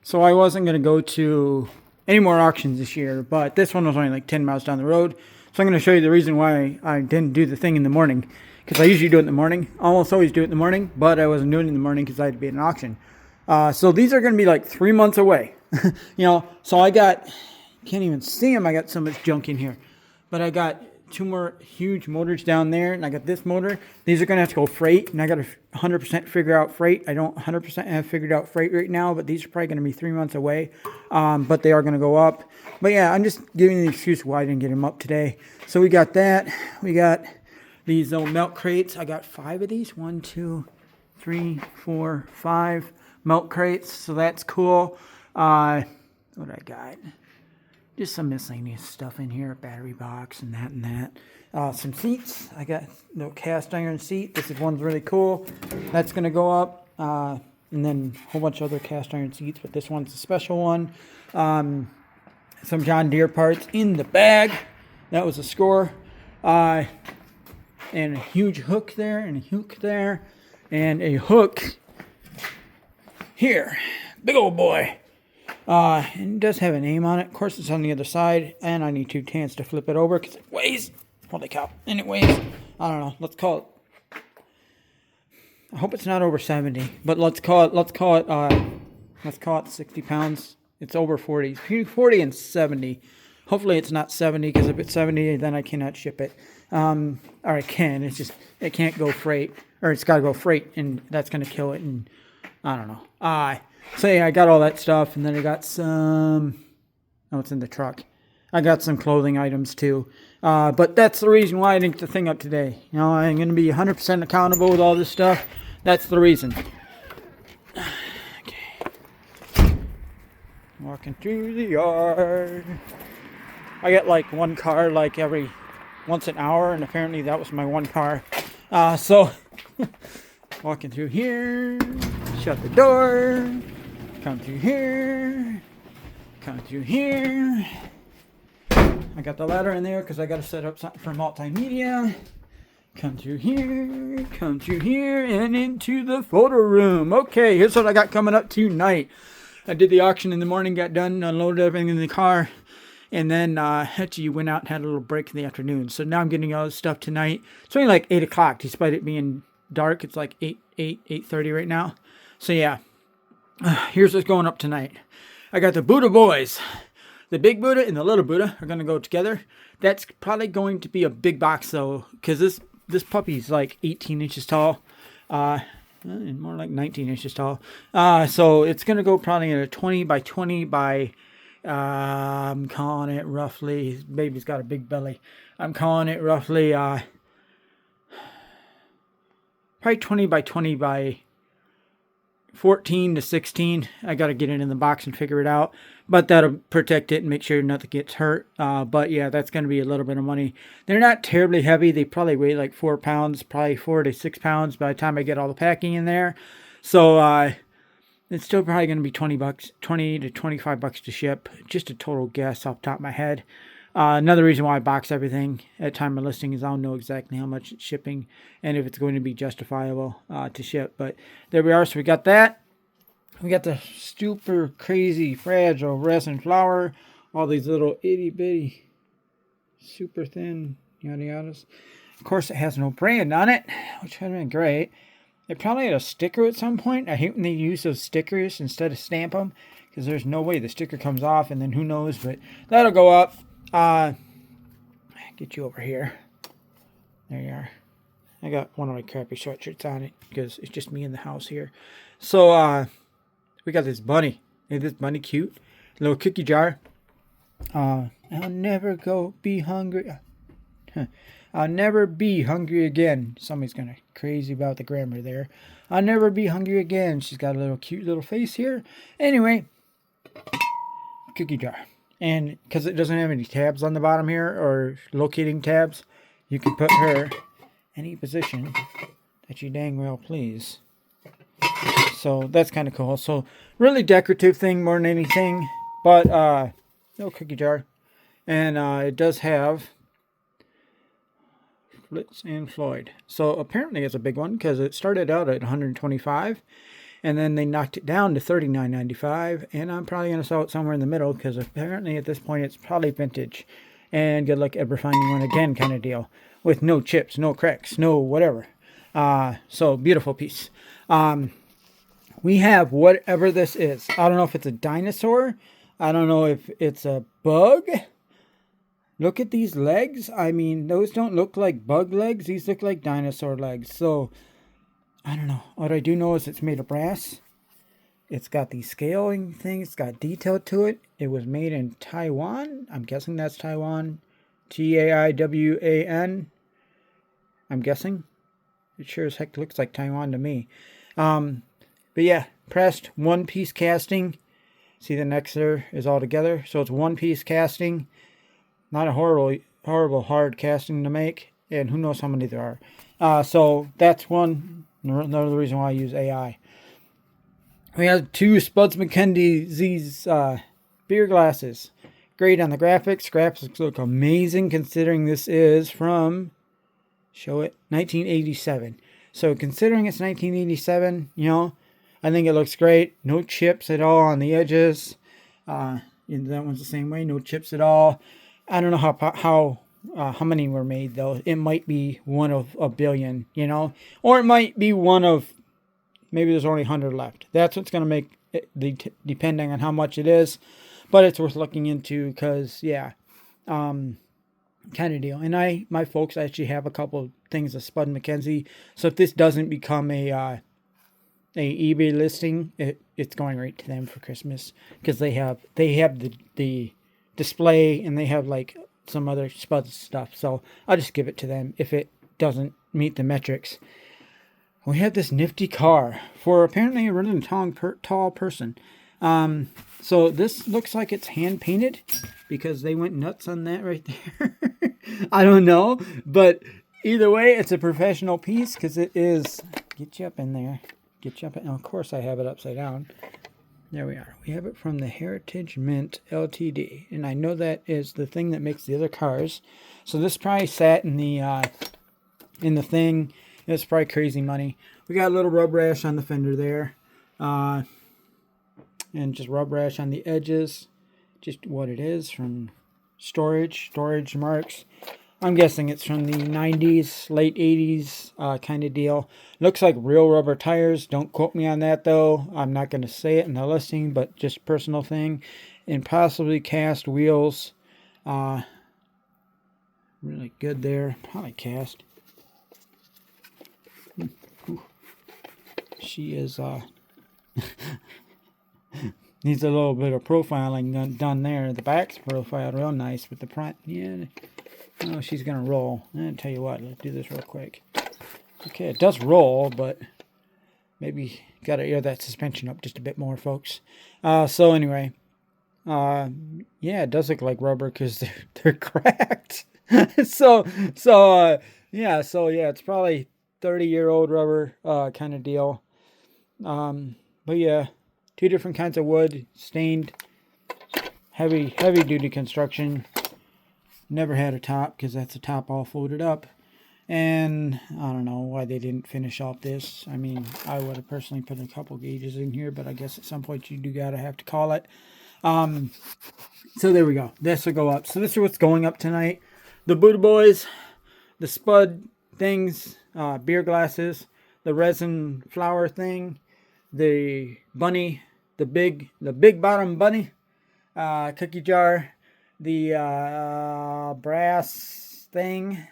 So I wasn't going to go to any more auctions this year, but this one was only like 10 miles down the road. So I'm going to show you the reason why I didn't do the thing in the morning. Because I usually do it in the morning. Almost always do it in the morning, but I wasn't doing it in the morning because I had to be at an auction. So these are going to be like 3 months away. So I got, can't even see them. I got so much junk in here. But I got 2 more huge motors down there, and I got this motor. These are going to have to go freight, and I got to 100% figure out freight. I don't 100% have figured out freight right now, but these are probably going to be 3 months away. But they are going to go up. But yeah, I'm just giving the excuse why I didn't get them up today. So we got that. We got these old milk crates. I got 5 of these. 1, 2, 3, 4, 5 milk crates. So that's cool. What I got? Just some miscellaneous stuff in here, a battery box and that. Some seats. I got no cast iron seat. This is one's really cool. That's going to go up. And then a whole bunch of other cast iron seats, but this one's a special one. Some John Deere parts in the bag. That was a score. And a huge hook there, and a hook there, and a hook here. Big old boy. And it does have a name on it. Of course, it's on the other side, and I need 2 hands to flip it over because it weighs. Holy cow! And it weighs. I don't know. Let's call it. I hope it's not over 70, but let's call it 60 pounds. It's over 40. Between 40 and 70. Hopefully, it's not 70 because if it's 70, then I cannot ship it. Or I can. It's just it can't go freight, or it's got to go freight, and that's gonna kill it. And I don't know. So yeah, I got all that stuff, and then I got some, oh, it's in the truck. I got some clothing items too. But that's the reason why I didn't get the thing up today. I'm going to be 100% accountable with all this stuff. That's the reason. Okay. Walking through the yard. I get like one car like every once an hour, and apparently that was my one car. So, walking through here, shut the door. Come through here. Come through here. I got the ladder in there because I got to set up something for multimedia. Come through here, and into the photo room. Okay, here's what I got coming up tonight. I did the auction in the morning, got done, unloaded everything in the car, and then actually went out and had a little break in the afternoon. So now I'm getting all this stuff tonight. It's only like 8 o'clock, despite it being dark. It's like 8:30 right now. So yeah. Here's what's going up tonight. I got the Buddha boys. The big Buddha and the little Buddha are going to go together. That's probably going to be a big box though, because this puppy's like 18 inches tall. More like 19 inches tall. So it's going to go probably in a 20 by 20 by, I'm calling it roughly, his baby's got a big belly. I'm calling it roughly, probably 20 by 20 by 14 to 16. I got to get it in the box and figure it out, but that'll protect it and make sure nothing gets hurt. But yeah, that's going to be a little bit of money. They're not terribly heavy. They probably weigh like 4 pounds, probably 4 to 6 pounds by the time I get all the packing in there. So it's still probably going to be $20, 20 to 25 bucks to ship. Just a total guess off the top of my head. Another reason why I box everything at time of listing is I'll know exactly how much it's shipping and if it's going to be justifiable to ship. But there we are. So we got that. We got the super crazy fragile resin flour. All these little itty bitty, super thin yada yadas. Of course, it has no brand on it, which would have been great. It probably had a sticker at some point. I hate when they use those stickers instead of stamp them, because there's no way the sticker comes off, and then who knows. But that'll go up. Get you over here. There you are. I got one of my crappy sweatshirts on it because it's just me in the house here. So we got this bunny. Isn't this bunny cute? Little cookie jar. I'll never be hungry. I'll never be hungry again. Somebody's gonna crazy about the grammar there. I'll never be hungry again. She's got a little cute little face here. Anyway, cookie jar. And because it doesn't have any tabs on the bottom here, or locating tabs, you can put her any position that you dang well please. So that's kind of cool. So really decorative thing more than anything. But no cookie jar. And it does have Flitz and Floyd. So apparently it's a big one because it started out at 125. and then they knocked it down to $39.95, and I'm probably going to sell it somewhere in the middle because apparently at this point it's probably vintage, and good luck ever finding one again kind of deal with no chips, no cracks, no whatever. So beautiful piece. We have whatever this is. I don't know if it's a dinosaur. I don't know if it's a bug. Look at these legs. I mean, those don't look like bug legs. These look like dinosaur legs. So, I don't know. What I do know is it's made of brass. It's got these scaling things. It's got detail to it. It was made in Taiwan. I'm guessing that's Taiwan. Taiwan. I'm guessing. It sure as heck looks like Taiwan to me. But yeah, pressed one-piece casting. See the neck there is all together. So it's one-piece casting. Not a horrible hard casting to make. And who knows how many there are. So that's another reason why I use AI. We have two Spuds McKenzie's beer glasses. Great on the graphics. Graphics look amazing considering this is from, 1987. So considering it's 1987, I think it looks great. No chips at all on the edges. That one's the same way. No chips at all. I don't know how many were made though. It might be one of a billion, or it might be one of, maybe there's only 100 left. That's what's going to make it, depending on how much it is. But it's worth looking into because, kind of deal. And my folks actually have a couple things of Spud McKenzie. So if this doesn't become a eBay listing, it's going right to them for Christmas because they have the display and they have like some other Spud stuff. So I'll just give it to them if it doesn't meet the metrics. We have this nifty car for apparently a really tall person. So this looks like it's hand painted because they went nuts on that right there. I don't know, but either way, it's a professional piece because it is. Get you up in there. Get you up. And of course, I have it upside down. There we are. We have it from the Heritage Mint Ltd. And I know that is the thing that makes the other cars. So this probably sat in the thing. It's probably crazy money. We got a little rub rash on the fender there. And just rub rash on the edges. Just what it is from storage marks. I'm guessing it's from the 90s, late 80s kind of deal. Looks like real rubber tires. Don't quote me on that, though. I'm not going to say it in the listing, but just personal thing. And possibly cast wheels. Really good there. Probably cast. Ooh. She is... needs a little bit of profiling done there. The back's profiled real nice, but the front, oh, she's going to roll. I'll tell you what, let's do this real quick. Okay, it does roll, but maybe got to air that suspension up just a bit more, folks. So anyway, yeah, it does look like rubber because they're cracked. so yeah, it's probably 30-year-old rubber kind of deal. But yeah, two different kinds of wood, stained, heavy duty construction. Never had a top because that's a top all folded up. And I don't know why they didn't finish off this. I mean, I would have personally put a couple gauges in here, but I guess at some point you do gotta have to call it. So there we go. This will go up. So this is what's going up tonight. The Buddha Boys, the Spud things, beer glasses, the resin flower thing, the bunny, the big bottom bunny, cookie jar, the brass thing.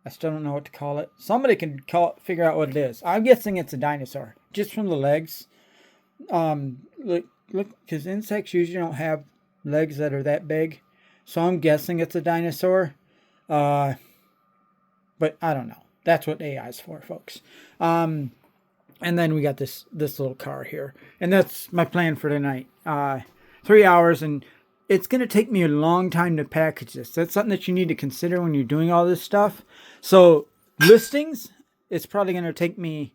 I still don't know what to call it. Somebody can figure out what it is. I'm guessing it's a dinosaur, just from the legs. Look, because insects usually don't have legs that are that big, so I'm guessing it's a dinosaur. But I don't know. That's what AI is for, folks. And then we got this little car here, and that's my plan for tonight. 3 hours, and it's going to take me a long time to package this. That's something that you need to consider when you're doing all this stuff. So listings, it's probably going to take me,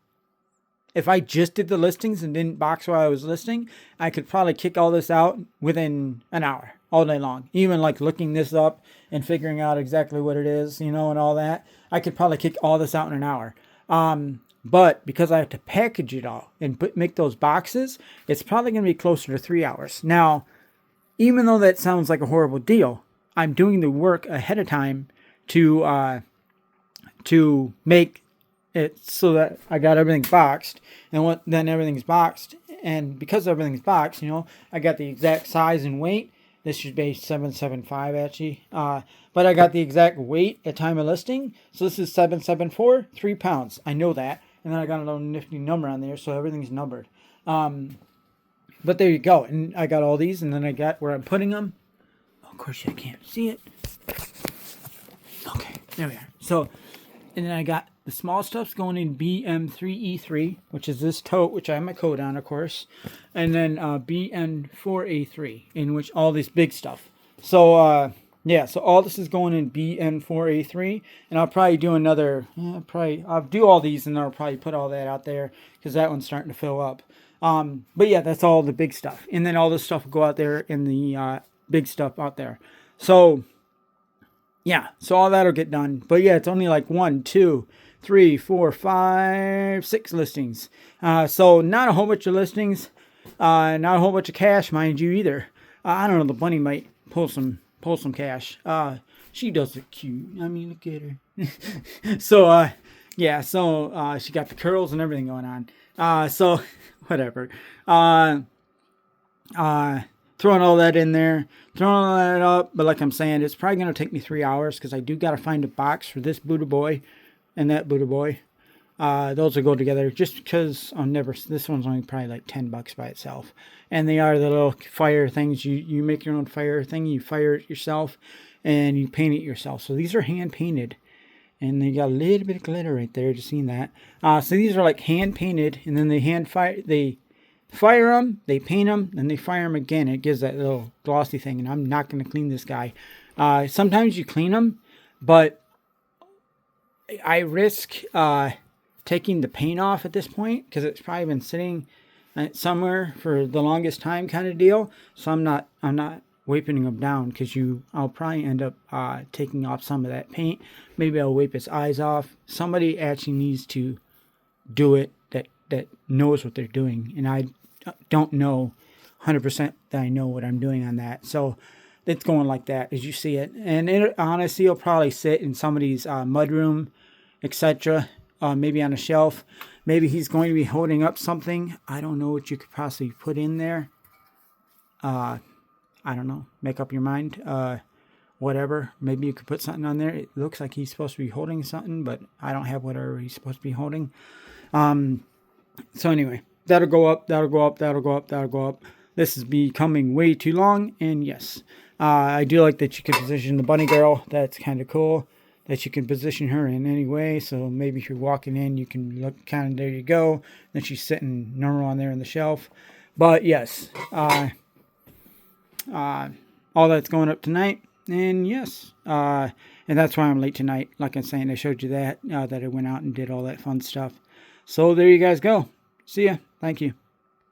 if I just did the listings and didn't box while I was listing, I could probably kick all this out within an hour, all day long. Even like looking this up and figuring out exactly what it is, and all that. I could probably kick all this out in an hour. But because I have to package it all and make those boxes, it's probably going to be closer to 3 hours. Now, even though that sounds like a horrible deal, I'm doing the work ahead of time to make it so that I got everything boxed. And then everything's boxed. And because everything's boxed, I got the exact size and weight. This should be 775 actually. But I got the exact weight at time of listing. So this is 774, 3 pounds. I know that. And then I got a little nifty number on there, so everything's numbered. But there you go. And I got all these, and then I got where I'm putting them. Oh, of course, you can't see it. Okay, there we are. So, and then I got the small stuff's going in BM3E3, which is this tote, which I have my code on, of course. And then BN4A3, in which all this big stuff. So, yeah, so all this is going in BN4A3, and I'll probably do another, I'll do all these, and I'll probably put all that out there, because that one's starting to fill up. But yeah, that's all the big stuff. And then all this stuff will go out there in the big stuff out there. So, yeah, so all that'll get done. But yeah, it's only like 1, 2, 3, 4, 5, 6 listings. So not a whole bunch of listings, not a whole bunch of cash, mind you, either. I don't know, the bunny might pull some cash. She does look cute. I mean, look at her. So, yeah, so, she got the curls and everything going on. So, whatever. Throwing all that in there, throwing all that up. But like I'm saying, it's probably going to take me 3 hours because I do got to find a box for this Buddha boy and that Buddha boy. Those will go together just because this one's only probably like $10 by itself. And they are the little fire things. You make your own fire thing. You fire it yourself and you paint it yourself. So these are hand painted. And they got a little bit of glitter right there. Just seen that. So these are like hand painted. And then they fire them, they paint them, then they fire them again. It gives that little glossy thing. And I'm not going to clean this guy. Sometimes you clean them. But I risk taking the paint off at this point because it's probably been sitting somewhere for the longest time kind of deal. So I'm not wiping them down because I'll probably end up taking off some of that paint. Maybe I'll wipe his eyes off. Somebody actually needs to do it that knows what they're doing, and I don't know 100% that I know what I'm doing on that. So it's going like that as you see it, and honestly, it'll probably sit in somebody's mudroom, etc. Maybe on a shelf. Maybe he's going to be holding up something. I don't know what you could possibly put in there. I don't know. Make up your mind. Whatever. Maybe you could put something on there. It looks like he's supposed to be holding something, but I don't have whatever he's supposed to be holding. So anyway, that'll go up, that'll go up, that'll go up, that'll go up. This is becoming way too long, and yes. I do like that you can position the bunny girl. That's kind of cool. That you can position her in any way. So maybe if you're walking in, you can look kind of, there you go. Then she's sitting normal on there on the shelf. But yes, all that's going up tonight. And yes, and that's why I'm late tonight. Like I'm saying, I showed you that I went out and did all that fun stuff. So there you guys go. See ya. Thank you.